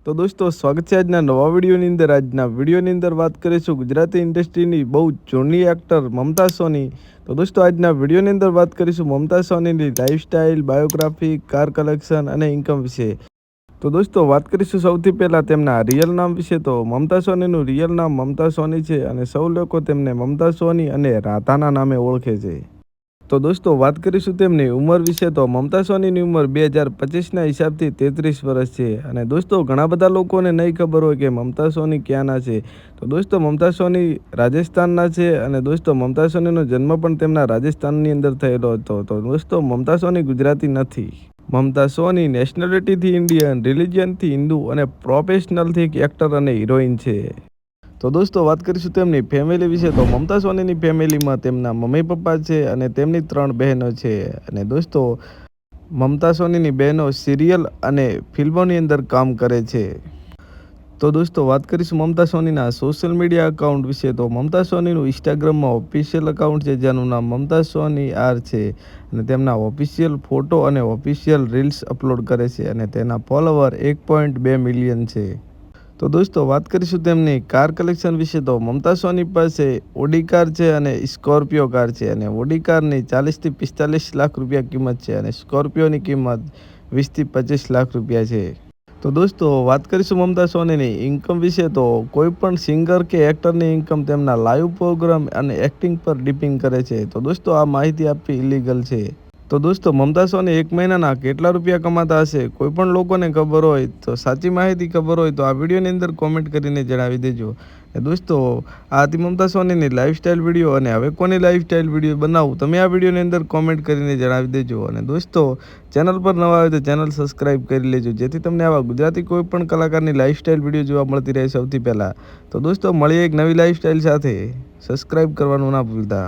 તો દોસ્તો સ્વાગત છે આજના નવા વિડીયોની અંદર। આજના વિડીયોની અંદર વાત કરીશું ગુજરાતી ઇન્ડસ્ટ્રીની બહુ જૂની એક્ટર મમતા સોની। તો દોસ્તો આજના વિડીયોની અંદર વાત કરીશું મમતા સોનીની લાઇફસ્ટાઇલ, બાયોગ્રાફી, કાર કલેક્શન અને ઇન્કમ વિશે। તો દોસ્તો વાત કરીશું સૌથી પહેલાં તેમના રિયલ નામ વિશે। તો મમતા સોનીનું રિયલ નામ મમતા સોની છે અને સૌ લોકો તેમને મમતા સોની અને રાધાના નામે ઓળખે છે। તો દોસ્તો વાત કરીશું તેમની ઉંમર વિશે। તો મમતા સોનીની ઉંમર 2025ના હિસાબથી 33 વર્ષ છે। અને દોસ્તો ઘણા બધા લોકોને નહીં ખબર હોય કે મમતા સોની ક્યાંના છે। તો દોસ્તો મમતા સોની રાજસ્થાનના છે અને દોસ્તો મમતા સોનીનો જન્મ પણ તેમના રાજસ્થાનની અંદર થયેલો હતો। તો દોસ્તો મમતા સોની ગુજરાતી નથી। મમતા સોની નેશનાલિટીથી ઇન્ડિયન, રિલિજનથી હિન્દુ અને પ્રોફેશનલથી એક એક્ટર અને હિરોઈન છે। તો દોસ્તો વાત કરીશું તેમની ફેમિલી વિશે। તો મમતા સોનીની ફેમિલીમાં તેમના મમ્મી પપ્પા છે અને તેમની 3 બહેનો છે। અને દોસ્તો મમતા સોનીની બહેનો સિરિયલ અને ફિલ્મોની અંદર કામ કરે છે। તો દોસ્તો વાત કરીશું મમતા સોનીના સોશિયલ મીડિયા અકાઉન્ટ વિશે। તો મમતા સોનીનું ઇન્સ્ટાગ્રામમાં ઓફિશિયલ અકાઉન્ટ છે જેનું નામ મમતા સોની આર છે અને તેમના ઓફિશિયલ ફોટો અને ઓફિશિયલ રીલ્સ અપલોડ કરે છે અને તેના ફોલોવર 1.2 મિલિયન છે। તો દોસ્તો વાત કરીશું તેમની કાર કલેક્શન વિશે। તો મમતા સોની પાસે ઓડી કાર છે અને સ્કોર્પિયો કાર છે અને ઓડી કારની 40 થી 45 લાખ રૂપિયા કિંમત છે અને સ્કોર્પિયોની કિંમત 20 થી 25 લાખ રૂપિયા છે। તો દોસ્તો વાત કરીશું મમતા સોનીની ઇન્કમ વિશે। તો કોઈ પણ સિંગર કે એક્ટરની ઇન્કમ તેમના લાઈવ પ્રોગ્રામ અને એક્ટિંગ પર ડિપેન્ડ કરે છે। તો દોસ્તો આ માહિતી આપવી ઇલીગલ છે। તો દોસ્તો મમતા સોની એક મહિનાના કેટલા રૂપિયા કમાતા હશે? કોઈ પણ લોકોને ખબર હોય તો સાચી માહિતી ખબર હોય તો આ વિડીયોની અંદર કોમેન્ટ કરીને જણાવી દેજો। દોસ્તો આ હતી મમતા સોનીની લાઇફસ્ટાઇલ વિડીયો અને હવે કોની લાઇફસ્ટાઇલ વિડીયો બનાવું તમે આ વિડીયોની અંદર કોમેન્ટ કરીને જણાવી દેજો। અને દોસ્તો ચેનલ પર નવા આવે તો ચેનલ સબસ્ક્રાઈબ કરી લેજો જેથી તમને આવા ગુજરાતી કોઈ પણ કલાકારની લાઇફસ્ટાઇલ વિડીયો જોવા મળતી રહે સૌથી પહેલાં। તો દોસ્તો મળીએ એક નવી લાઇફસ્ટાઇલ સાથે, સબસ્ક્રાઈબ કરવાનું ના ભૂલતા।